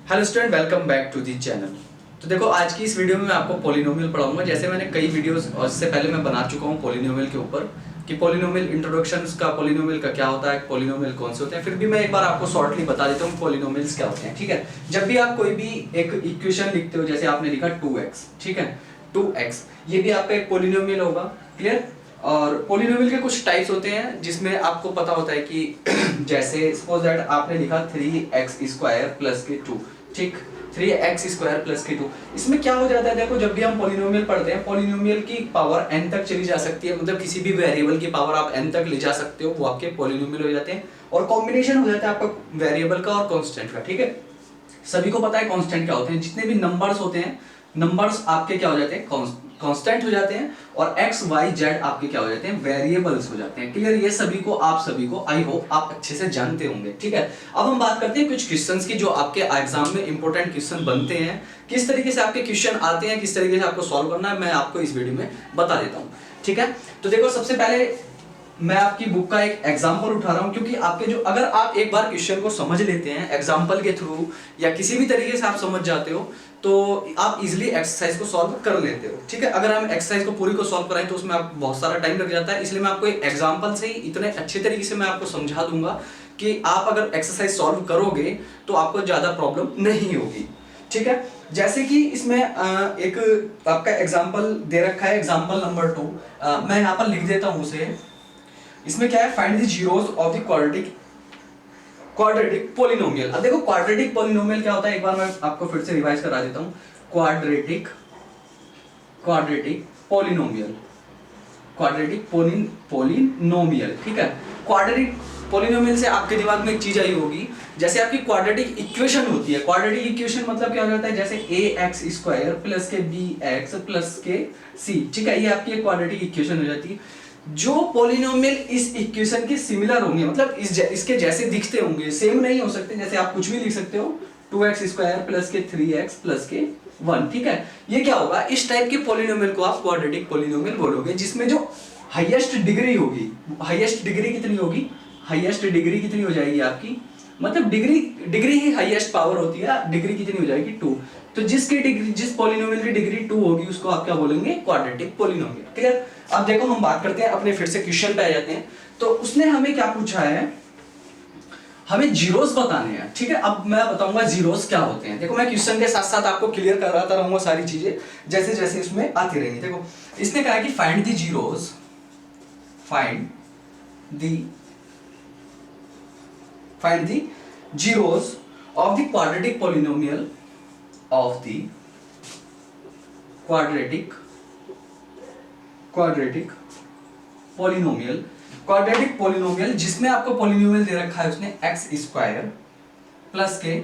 Hello student, welcome back to the channel. तो देखो, आज की इस वीडियो में मैं आपको पॉलिनोमियल पढ़ाऊंगा। जैसे मैंने कई वीडियोस इससे पहले मैं बना चुका हूँ पॉलिनोमियल के ऊपर कि पॉलिनोमियल इंट्रोडक्शंस का, पॉलिनोमियल का क्या होता है, पॉलिनोमियल कौन से होते हैं। फिर भी मैं एक बार आपको शॉर्टली बता देता हूँ पॉलिनोमियल्स क्या होते हैं। ठीक है, जब भी आप कोई भी एक इक्वेशन लिखते हो, जैसे आपने लिखा 2x, ठीक है, 2x, ये भी आपका एक पॉलिनोमियल होगा। क्लियर। और पॉलिनोमियल के कुछ टाइप्स होते हैं जिसमें आपको पता होता है कि जैसे सपोज दैट आपने लिखा 3x² प्लस के 2, ठीक, 3x² प्लस के 2। इसमें क्या हो जाता है, देखो जब भी हम पॉलिनोमियल पढ़ते हैं, पॉलिनोमियल की पावर n तक चली जा सकती है, मतलब किसी भी वेरिएबल की पावर आप n तक ले जा सकते हो, वो आपके पॉलिनोमियल हो जाते हैं। और कॉम्बिनेशन हो जाता है आपका वेरिएबल का और कांस्टेंट का। ठीक है, सभी को पता है कांस्टेंट क्या होते हैं। जितने भी नंबर्स होते हैं, नंबर्स आपके क्या हो जाते हैं, कांस्टेंट हो जाते हैं। और x y z आपके क्या हो जाते हैं, वेरिएबल्स हो जाते हैं। क्लियर, ये सभी को आई होप आप अच्छे से जानते होंगे। ठीक है, अब हम बात करते हैं कुछ क्वेश्चंस की जो आपके एग्जाम में इंपॉर्टेंट क्वेश्चन बनते हैं, किस तरीके से आपके क्वेश्चन आते हैं, किस तरीके से आपको सॉल्व करना है, मैं आपको इस वीडियो में बता देता हूँ। ठीक है, तो देखो सबसे पहले मैं आपकी बुक का एक एग्जांपल उठा रहा हूं, क्योंकि आपके जो, अगर आप एक बार क्वेश्चन को समझ लेते हैं एग्जांपल के थ्रू या किसी भी तरीके से आप समझ जाते हो, तो आप इजीली एक्सरसाइज को सॉल्व कर लेते हो। ठीक है, अगर हम एक्सरसाइज को पूरी को सॉल्व कराएं तो उसमें आप बहुत सारा टाइम लग जाता है, इसलिए मैं आपको एक एग्जांपल से ही इतने अच्छे तरीके से मैं आपको समझा दूंगा कि आप अगर एक्सरसाइज सॉल्व करोगे तो आपको ज्यादा प्रॉब्लम नहीं होगी। ठीक है, जैसे कि इसमें एक आपका एग्जाम्पल दे रखा है, एग्जाम्पल नंबर 2, मैं यहाँ पर लिख देता हूँ उसे। इसमें क्या है, find the zeros of the quadratic polynomial. अब देखो क्वाड्रेटिक पॉलिनोमियल क्या होता है, एक बार मैं आपको फिर से रिवाइज करा देता हूं। Quadratic polynomial, quadratic polynomial. ठीक है, क्वाड्रेटिक पॉलिनोमियल से आपके दिमाग में एक चीज आई होगी, जैसे आपकी क्वाड्रेटिक इक्वेशन होती है। क्वाड्रेटिक इक्वेशन मतलब क्या हो जाता है, जैसे ax² प्लस के bx प्लस के c। ठीक है, ये आपकी क्वाड्रेटिक इक्वेशन हो जाती है। जो पॉलिनोमियल इस इक्वेशन के सिमिलर होंगे, मतलब इसके जैसे दिखते होंगे, सेम नहीं हो सकते, जैसे आप कुछ भी लिख सकते हो 2x² प्लस के 3x प्लस के 1। ठीक है, ये क्या होगा, इस टाइप के पॉलिनोमियल को आप क्वाड्रेटिक पॉलिनोमियल बोलोगे, जिसमें जो हाईएस्ट डिग्री होगी, हाईएस्ट डिग्री कितनी होगी, हाईएस्ट डिग्री कितनी हो जाएगी आपकी, मतलब डिग्री ही हाईएस्ट पावर होती है, डिग्री कितनी हो जाएगी 2। तो जिस पॉलिनोमियल की डिग्री 2 होगी उसको आप क्या बोलेंगे, क्वाड्रेटिक पॉलिनोमियल। क्लियर। अब देखो हम बात करते हैं अपने, फिर से क्वेश्चन पे आ जाते हैं। तो उसने हमें क्या पूछा है, हमें जीरोस बताने हैं। ठीक है, अब मैं बताऊंगा जीरोस क्या होते हैं। देखो मैं क्वेश्चन के साथ साथ आपको क्लियर कराता रहूंगा सारी चीजें जैसे जैसे इसमें आती रहेंगी। देखो इसने कहा कि find the zeros, find the zeros of the quadratic polynomial, of the quadratic polynomial जिसमें आपको पॉलिनोमियल दे रखा है उसने x² प्लस के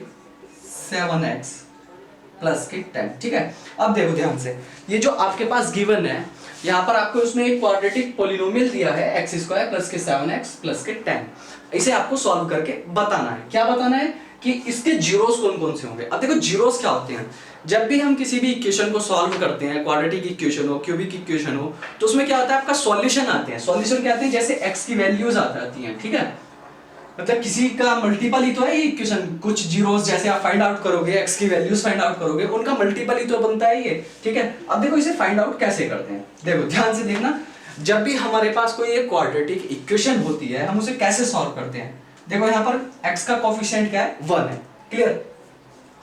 7x प्लस के 10। ठीक है, अब देखो ध्यान से, ये जो आपके पास गिवन है, यहां पर आपको उसने एक क्वाड्रेटिक पॉलिनोमियल दिया है x² प्लस के 7x प्लस के 10। इसे आपको सॉल्व करके बताना है। क्या बताना है कि इसके जीरोस कौन कौन से होंगे। अब देखो जीरोस क्या होते हैं, जब भी हम किसी भी इक्वेशन को सॉल्व करते हैं, क्वाड्रेटिक इक्वेशन हो, क्यूबिक इक्वेशन हो, तो उसमें क्या होता है, आपका सॉल्यूशन आते हैं। सॉल्यूशन क्या आते हैं, जैसे x की वैल्यूज आती हैं। ठीक है, मतलब किसी का मल्टीपल ही तो है ये इक्वेशन, कुछ जीरोस जैसे आप फाइंड आउट करोगे, x की वैल्यूज फाइंड आउट करोगे, उनका मल्टीपल ही तो बनता है ये। ठीक है, अब देखो इसे फाइंड आउट कैसे करते हैं, देखो ध्यान से देखना। जब भी हमारे पास कोई एक क्वाड्रेटिक इक्वेशन होती है, हम उसे कैसे सॉल्व करते हैं। देखो यहाँ पर x का कोफिशिएंट क्या है, 1 है। क्लियर,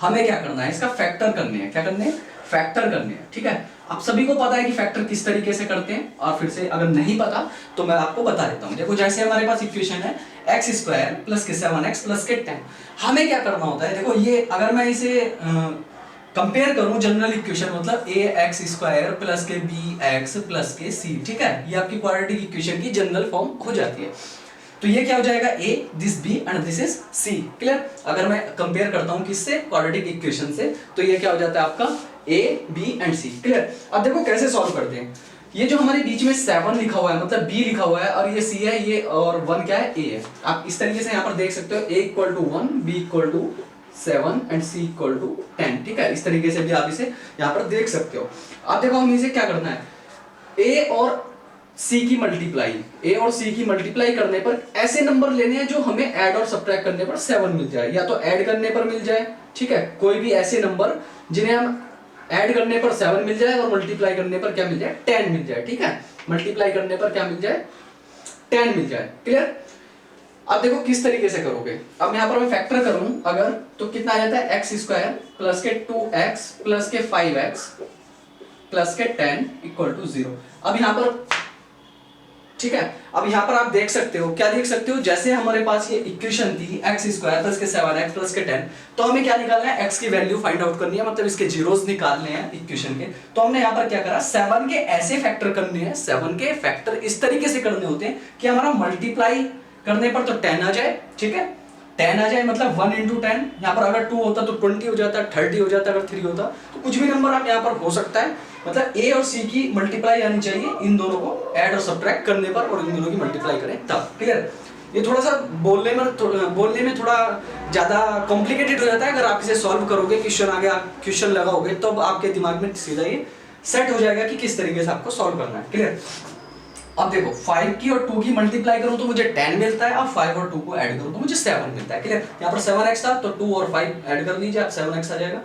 हमें क्या करना है, इसका फैक्टर करने हैं। क्या करने हैं, फैक्टर करने हैं। ठीक है, आप सभी को पता है कि फैक्टर किस तरीके से करते हैं, और फिर से अगर नहीं पता तो मैं आपको बता देता हूं। देखो जैसे हमारे पास इक्वेशन है x² प्लस के 7x प्लस के 10। हमें क्या करना होता है, देखो ये अगर मैं इसे कंपेयर करूं जनरल इक्वेशन, मतलब ax² प्लस के bx प्लस के c। ठीक है, ये आपकी क्वाड्रेटिक इक्वेशन की जनरल फॉर्म हो जाती है। तो ये क्या हो जाएगा, a, this b and this is c। Clear, अगर मैं कंपेयर करता हूं किससे, क्वाड्रेटिक इक्वेशन से, तो ये क्या हो जाता है आपका a, b and c। Clear, अब देखो कैसे सॉल्व करते हैं। ये जो हमारे बीच में 7 लिखा हुआ है, मतलब b लिखा हुआ है, और ये c है, ये और 1 क्या है, a है। आप इस तरीके से यहाँ पर देख सकते हो, a = 1, b = 7 एंड c = 10। ठीक है, इस तरीके से भी आप इसे यहाँ पर देख सकते हो। अब देखो हम इसे क्या करना है, a और c की मल्टीप्लाई, ए और सी की मल्टीप्लाई करने पर ऐसे नंबर लेने हैं जो हमें ऐड और सब्ट्रैक्ट करने पर 7 मिल जाए, या तो ऐड करने पर मिल जाए, ठीक है, कोई भी ऐसे नंबर जिन्हें हम ऐड करने पर 7 मिल जाए और मल्टीप्लाई करने पर क्या मिल जाए, 10 मिल जाए, ठीक है, मल्टीप्लाई करने पर क्या मिल जाए, 10 मिल जाए। क्लियर? अब देखो किस तरीके से करोगे। अब यहाँ पर मैं फैक्टर करूं अगर, तो कितना आ जाता है, एक्स स्क्वायर प्लस के 2x प्लस के 5x प्लस के 10 इक्वल टू 0। अब यहाँ पर, ठीक है, अब यहाँ पर आप देख सकते हो, क्या देख सकते हो, जैसे हमारे पास ये इक्वेशन थी एक्स स्क्वायर प्लस के 7x प्लस के 10, तो हमें क्या निकालना है, x की वैल्यू फाइंड आउट करनी है, मतलब इसके जीरोस निकालने हैं इक्वेशन के। तो हमने यहाँ पर क्या करा, 7 के ऐसे फैक्टर करने हैं, 7 के फैक्टर इस तरीके से करने होते हैं कि हमारा मल्टीप्लाई करने पर तो 10 आ जाए, ठीक है, 10 आ जाए, मतलब 1 into 10, यहाँ पर अगर 2 होता तो 20 हो जाता, 30 हो जाता, अगर 3 होता तो कुछ भी नंबर आप यहाँ पर हो सकता है, मतलब ए और सी की मल्टीप्लाई आनी चाहिए इन दोनों को ऐड और सब्ट्रैक्ट करने पर, और इन दोनों की मल्टीप्लाई करें तब। क्लियर? ये थोड़ा सा बोलने में थोड़ा ज्यादा कॉम्प्लिकेटेड हो जाता है, अगर आप इसे सॉल्व करोगे, क्वेश्चन आगे आप क्वेश्चन लगाओगे तो आपके दिमाग में सीधा ये सेट हो जाएगा कि किस तरीके से आपको सॉल्व करना है। क्लियर? अब देखो 5 की और 2 की मल्टीप्लाई करूं तो मुझे 10 मिलता है, अब 5 और 2 को ऐड करूं तो मुझे 7 मिलता है। क्लियर? यहाँ पर 7x था तो 2 और 5 ऐड कर लीजिए, आप 7x आ जाएगा।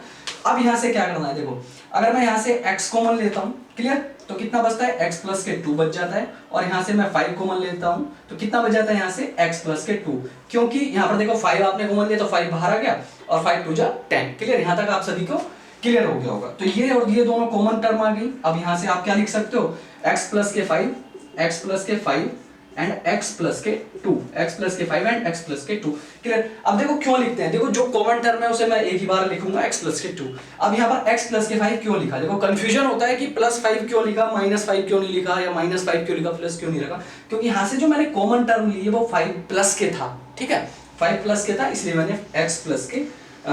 अब यहाँ से क्या करना है, देखो अगर मैं यहाँ से x कॉमन लेता हूँ, क्लियर, तो कितना बचता है, x प्लस के 2 बच जाता है, और यहाँ से मैं 5 कॉमन लेता हूँ तो कितना बच जाता है यहाँ से, x प्लस के 2, क्योंकि यहाँ पर देखो 5 आपने कॉमन लिया तो 5 बाहर आ गया, और 5 2 जा 10। क्लियर? यहाँ तक आप सभी को क्लियर हो गया होगा। तो ये और ये दोनों कॉमन टर्म आ गई। अब यहाँ से आप क्या लिख सकते हो, x प्लस के 5, x प्लस के 5 एंड x प्लस के 2, x प्लस के 5 एंड x प्लस के 2। क्लियर? अब देखो क्यों लिखते हैं, देखो जो कॉमन टर्म है उसे मैं एक ही बार लिखूंगा, x प्लस के 2। अब यहाँ पर x प्लस के 5 क्यों लिखा, देखो कंफ्यूजन होता है कि प्लस 5 क्यों लिखा, माइनस 5 क्यों नहीं लिखा, या माइनस 5 क्यों लिखा, प्लस क्यों नहीं लिखा, क्योंकि यहाँ से जो मैंने कॉमन टर्म ली है वो 5 प्लस के था, ठीक है, 5 प्लस के था, इसलिए मैंने x प्लस के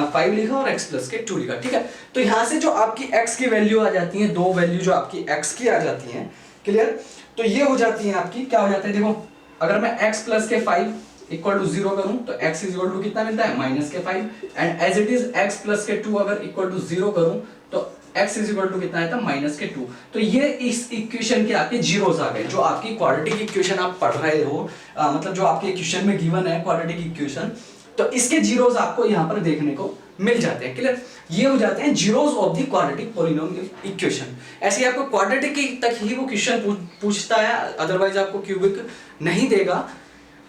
5 लिखा और x प्लस के 2 लिखा, ठीक है। तो यहाँ से जो आपकी x की वैल्यू आ जाती है, दो वैल्यू जो आपकी x की आ जाती है, क्लियर, तो ये हो जाती है आपकी, क्या हो जाता है, देखो अगर मैं x प्लस के 5 इक्वल टू 0 करूं तो x इज इक्वल टू कितना मिलता है, माइनस के 5, and as it is x plus के 2 अगर इक्वल टू 0 करूं तो x इज इक्वल टू कितना आता है, माइनस के 2। तो ये इस इक्वेशन के आपके जीरोस आ गए, जो आपकी क्वाड्रेटिक इक्वेशन आप पढ़ रहे हो, मतलब जो आपके इक्वेशन में गिवन है क्वाड्रेटिक इक्वेशन, तो इसके जीरोस आपको यहाँ पर देखने को मिल जाते हैं। क्लियर? ये हो जाते हैं zeros of the quadratic polynomial equation. ऐसे आपको क्वाड्रेटिक तक ही वो क्वेश्चन पूछता है, अदरवाइज आपको क्यूबिक नहीं देगा,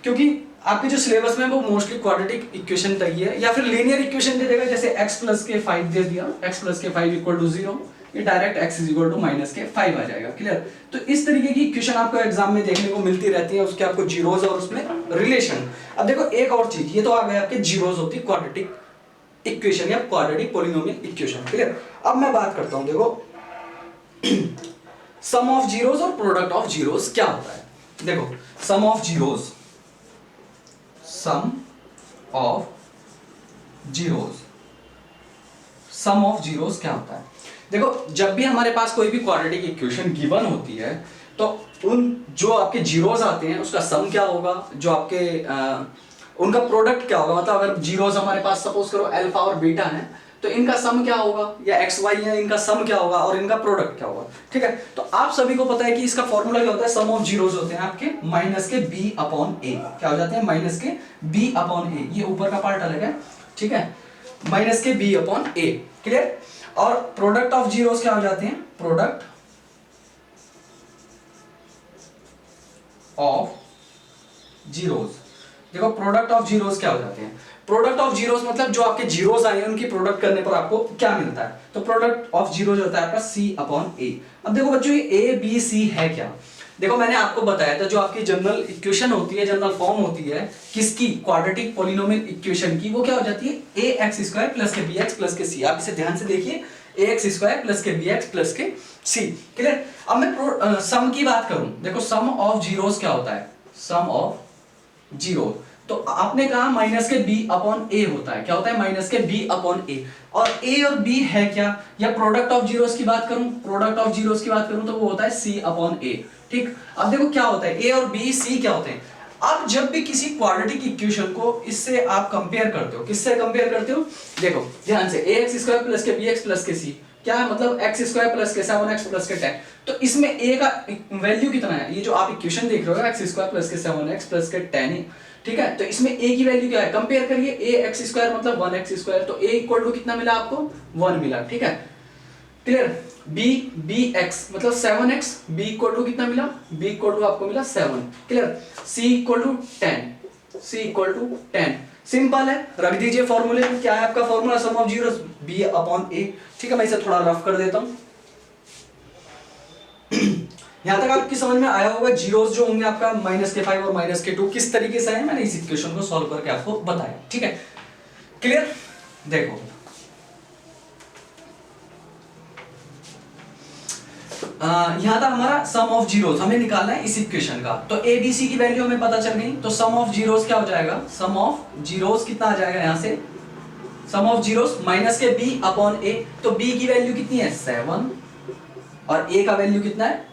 क्योंकि आपके जो सिलेबस में वो मोस्टली क्वाड्रेटिक इक्वेशन तक ही है, या फिर लीनियर इक्वेशन दे देगा, जैसे x प्लस के 5 दे दिया, x प्लस के 5 इक्वल टू 0, ये direct x is equal to minus के 5 आ जाएगा। क्लियर? तो इस तरीके की इक्वेशन आपको एग्जाम में देखने को मिलती रहती है, उसके आपको जीरोस और उसमें रिलेशन। अब देखो एक और चीज, ये तो आ गए आपके zeros of the quadratic equation या क्वाड्रेटिक पॉलिनोमियल इक्वेशन। क्लियर? अब मैं बात करता हूं, देखो सम ऑफ जीरोस और प्रोडक्ट ऑफ जीरोस क्या होता है। देखो sum of zeros, sum of zeros, sum of zeros क्या होता है। देखो जब भी हमारे पास कोई भी क्वाड्रेटिक इक्वेशन गिवन होती है तो उन जो आपके जीरोस आते हैं उसका सम क्या होगा, जो आपके उनका प्रोडक्ट क्या होगा, मतलब अगर जीरोस हमारे पास सपोज करो अल्फा और बीटा है तो इनका सम क्या होगा, या एक्स वाई है इनका सम क्या होगा, और इनका प्रोडक्ट क्या होगा। ठीक है, तो आप सभी को पता है कि इसका फॉर्मूला क्या होता है, सम ऑफ जीरोस होते हैं आपके माइनस के बी अपॉन ए, क्या हो जाते हैं माइनस के बी अपॉन ए, ये ऊपर का पार्ट अलग है, ठीक है, माइनस के बी अपॉन ए। क्लियर? और प्रोडक्ट ऑफ जीरोस क्या हो जाते हैं, प्रोडक्ट ऑफ जीरोस। देखो प्रोडक्ट ऑफ जीरोस क्या हो जाते हैं, प्रोडक्ट ऑफ जीरोस मतलब जो आपके जीरोस आए हैं उनकी प्रोडक्ट करने पर आपको क्या मिलता है, तो प्रोडक्ट ऑफ जीरोस होता है आपका सी अपॉन ए। अब देखो बच्चों ये ए बी सी है क्या, देखो मैंने आपको बताया था जो आपकी जनरल इक्वेशन होती है, जनरल फॉर्म होती है किसकी, क्वाड्रेटिक पॉलिनोमियल इक्वेशन की, वो क्या हो जाती है ए एक्स स्क्वायर प्लस के बी एक्स प्लस के सी। आप इसे ध्यान से देखिए, ए एक्स स्क्वायर प्लस के बी एक्स प्लस के सी। क्लियर? अब मैं सम की बात करूं, देखो सम ऑफ जीरोस क्या होता है, सम ऑफ जीरो, तो आपने कहा माइनस के बी अपॉन ए होता है, क्या होता है माइनस के बी अपॉन ए, और ए और बी है क्या, या प्रोडक्ट ऑफ जीरोस की बात करूं, प्रोडक्ट ऑफ जीरोस की बात करूं तो वो होता है सी अपॉन ए। ठीक, अब देखो क्या होता है, ए और बी सी क्या होते हैं। अब जब भी किसी क्वाड्रेटिक इक्वेशन को इससे आप कंपेयर करते हो, किससे कंपेयर करते हो, देखो ध्यान से, ए एक्स स्क्वायर प्लस के बी एक्स प्लस के सी, क्या है मतलब एक्स स्क्वायर प्लस के 7x प्लस के 10। तो इसमें a का वैल्यू कितना है, ये जो आप इक्वेशन देख रहे हो एक्स स्क्वायर प्लस के 7x प्लस के 10, ठीक है। तो इसमें a की वैल्यू क्या है, कंपेयर करिए, a एक्स स्क्वायर मतलब 1x स्क्वायर, तो a इक्वल टू कितना मिला आपको 1 मिला, ठीक है क्लियर। b x मतलब 7x, b इक्वल टू कितना मिला, b इक्वल टू आपको मिला 7 clear. c equal to 10, c equal to 10, simple है, रख दीजिए फॉर्मूले में। क्या है आपका formula, sum of zeros b upon a, ठीक है। मैं इसे थोड़ा रफ कर देता हूं। यहां तक आपकी समझ में आया होगा, जीरोस जो होंगे आपका -5 और -2 किस तरीके से है, मैंने इस इक्वेशन को सॉल्व करके आपको बताया, ठीक है क्लियर। देखो यहां था हमारा सम ऑफ जीरोस, हमें निकालना है इस इक्वेशन का। तो ए बी सी की वैल्यू हमें पता चल गई, तो सम ऑफ जीरोस क्या हो जाएगा, सम ऑफ जीरोस कितना आ जाएगा यहां से, सम ऑफ जीरोस माइनस के b अपॉन a। तो b की वैल्यू कितनी है 7 और a का वैल्यू कितना है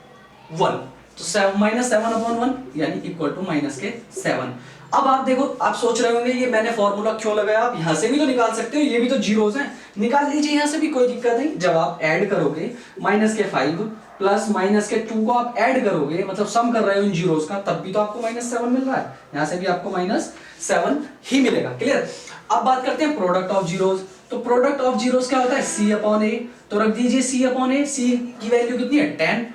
1, तो -7 अपॉन 1 यानी इक्वल टू -7। अब आप देखो, आप सोच रहे होंगे ये मैंने फॉर्मूला क्यों लगाया, आप यहां से भी तो निकाल सकते हो, ये भी तो जीरोस हैं, निकाल लीजिए यहां से भी, कोई दिक्कत नहीं। जब आप ऐड करोगे -5 प्लस -2 को आप ऐड करोगे, मतलब सम कर रहे हो इन जीरोस का, तब भी तो आपको -7 मिल रहा है, यहां से भी आपको -7 ही मिलेगा, क्लियर। अब बात करते हैं प्रोडक्ट ऑफ जीरोस। तो प्रोडक्ट ऑफ जीरोस क्या होता है, c अपॉन a। तो रख दीजिए c अपॉन a, c की वैल्यू कितनी है 10,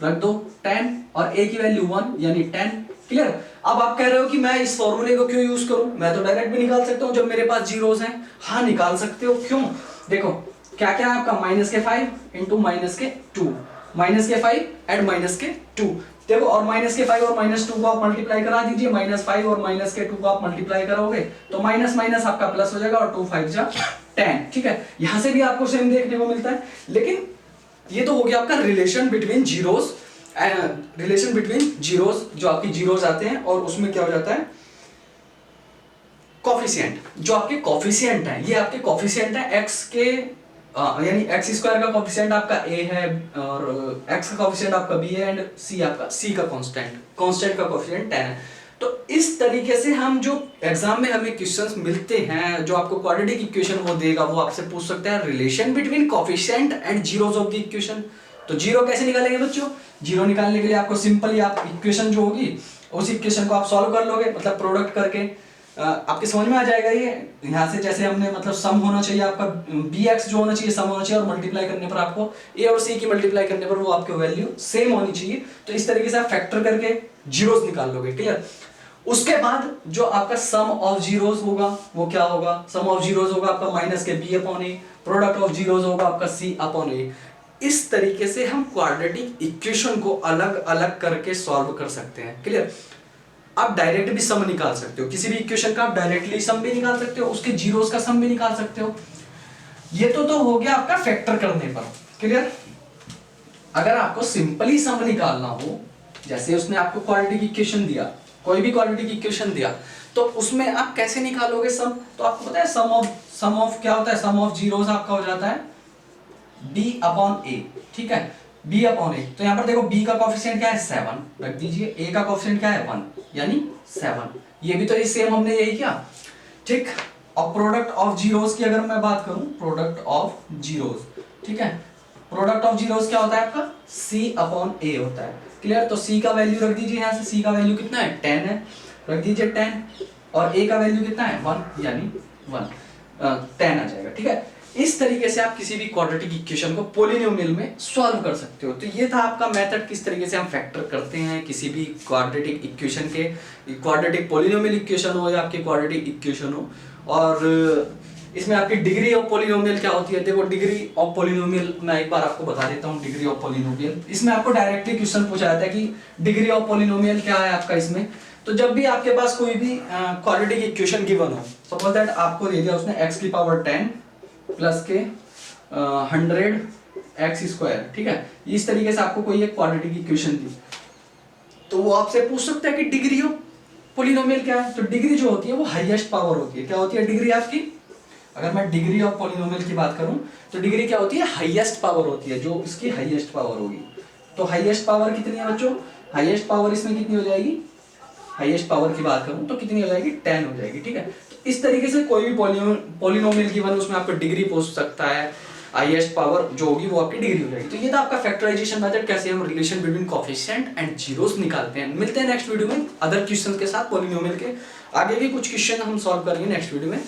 रख दो 10 और a की वैल्यू 1 यानी 10, क्लियर। अब आप कह रहे हो कि मैं इस फॉर्मूले को क्यों यूज करूं, मैं तो डायरेक्ट भी निकाल सकता हूं जब मेरे पास जीरोस हैं। हाँ निकाल सकते हो, क्यों, देखो क्या क्या है आपका -5 इंटू -2, -5 एंड -2, देखो, और -5 और -2 को आप मल्टीप्लाई करा दीजिए, -5 और -2 को आप मल्टीप्लाई करोगे तो माइनस माइनस आपका प्लस हो जाएगा और 2 5 जा 10, ठीक है। यहां से भी आपको सेम देखने को मिलता है, लेकिन ये तो हो गया आपका relation between zeros, relation between zeros, जो आपकी जीरोस आते हैं और उसमें क्या हो जाता है कॉफिशिएंट, जो आपके कॉफिशिएंट है, ये आपके कॉफिशिएंट है x के, यानी एक्स स्क्वायर का कॉफिशिएंट आपका a है और x का कॉफिशिएंट आपका b है एंड c आपका c का कांस्टेंट का कॉफिशिएंट 10 है। तो इस तरीके से हम जो एग्जाम में हमें क्वेश्चंस मिलते हैं, जो आपको क्वाड्रेटिक इक्वेशन वो देगा, वो आपसे पूछ सकता है relation between coefficient and zeros of the equation. तो जीरो कैसे निकालेंगे बच्चों, जीरो निकालने के लिए आपको सिंपली आप इक्वेशन जो होगी उस इक्वेशन को आप सॉल्व कर लोगे, मतलब प्रोडक्ट करके आपके समझ में आ जाएगा। ये यहाँ से जैसे हमने मतलब सम होना चाहिए आपका bx जो होना चाहिए सम होना चाहिए, और मल्टीप्लाई करने पर आपको a और c की मल्टीप्लाई करने पर वो आपकी वैल्यू सेम होनी चाहिए। तो इस तरीके से आप फैक्टर करके जीरोस निकाल लोगे, क्लियर। उसके बाद जो आपका सम ऑफ जीरोस होगा वो क्या होगा, सम ऑफ जीरोस होगा आपका माइनस के b upon a, product of zeros होगा आपका c अपॉन a। इस तरीके से हम क्वाड्रेटिक इक्वेशन को अलग अलग करके सॉल्व कर सकते हैं, क्लियर। आप डायरेक्ट भी सम निकाल सकते हो, किसी भी इक्वेशन का आप डायरेक्टली सम भी निकाल सकते हो, उसके जीरोस का सम भी निकाल सकते हो। ये तो हो गया आपका फैक्टर करने पर, क्लियर। अगर आपको सिंपली सम निकालना हो, जैसे उसने आपको क्वाड्रेटिक इक्वेशन दिया, कोई भी क्वाड्रेटिक इक्वेशन दिया, तो उसमें आप कैसे निकालोगे सम, तो आपको पता है सम ऑफ क्या होता है, सम ऑफ जीरोस आपका हो जाता है b अपॉन a, ठीक है, b अपॉन a। तो यहाँ पर देखो b का कोफिशिएंट क्या है 7, रख दीजिए, a का कोफिशिएंट क्या है 1 यानी 7, ये भी तो सेम हमने यही किया, ठीक। और प्रोडक्ट ऑफ जीरोस की अगर मैं बात करूं, प्रोडक्ट ऑफ जीरोस, ठीक है, प्रोडक्ट ऑफ जीरोस क्या होता है आपका c अपॉन a होता है, क्लियर। तो c का वैल्यू रख दीजिए, यहाँ से c का वैल्यू कितना है 10 है, रख दीजिए 10, और a का वैल्यू कितना है 1 यानी 10 आ जाएगा, ठीक है। इस तरीके से आप किसी भी क्वाड्रेटिक इक्वेशन को पॉलिनोमियल में सॉल्व कर सकते हो। तो ये था आपका मेथड, किस तरीके से हम फैक्टर करते हैं किसी भी क्वाड्रेटिक इक्वेशन के, क्वाड्रेटिक पॉलिनोमियल इक्वेशन हो या आपके क्वाड्रेटिक इक्वेशन हो। और इसमें आपकी डिग्री ऑफ पॉलिनोमियल क्या होती है, देखो डिग्री ऑफ पॉलिनोमियल मैं एक बार आपको बता देता हूँ। डिग्री ऑफ पॉलिनोमियल, इसमें आपको डायरेक्टली क्वेश्चन पूछा जाता है कि डिग्री ऑफ पॉलिनोमियल क्या है आपका इसमें। तो जब भी आपके पास कोई भी क्वाड्रेटिक इक्वेशन गिवन हो, सपोज दैट आपको दे दिया उसने x की पावर 10 प्लस के 100 x स्क्वायर, ठीक है, इस तरीके से आपको कोई एक क्वाड्रेटिक इक्वेशन दी, तो वो आपसे पूछ सकता है कि डिग्री ऑफ पॉलिनोमियल क्या है। तो डिग्री जो होती है वो हाईएस्ट पावर होती है, क्या होती है डिग्री आपकी, अगर मैं डिग्री ऑफ पॉलिनोमियल की बात करूं तो डिग्री क्या होती है, हाईएस्ट पावर होती है, जो इसकी हाईएस्ट पावर होगी। तो हाईएस्ट पावर कितनी है बच्चों, हाईएस्ट पावर इसमें कितनी हो जाएगी, हाईएस्ट पावर की बात करूं तो कितनी हो जाएगी 10 हो जाएगी, ठीक है। तो इस तरीके से कोई भी पॉलिनोमियल गिवन उसमें आपको डिग्री पूछ सकता है, हाईएस्ट पावर जो होगी वो आपकी डिग्री हो जाएगी। तो ये था आपका फैक्टराइजेशन मेथड, कैसे हम relation between coefficient and zeros निकालते हैं। मिलते हैं नेक्स्ट वीडियो में अदर क्वेश्चन के साथ, पॉलिनोमियल के आगे भी कुछ क्वेश्चन हम सॉल्व करेंगे नेक्स्ट वीडियो में।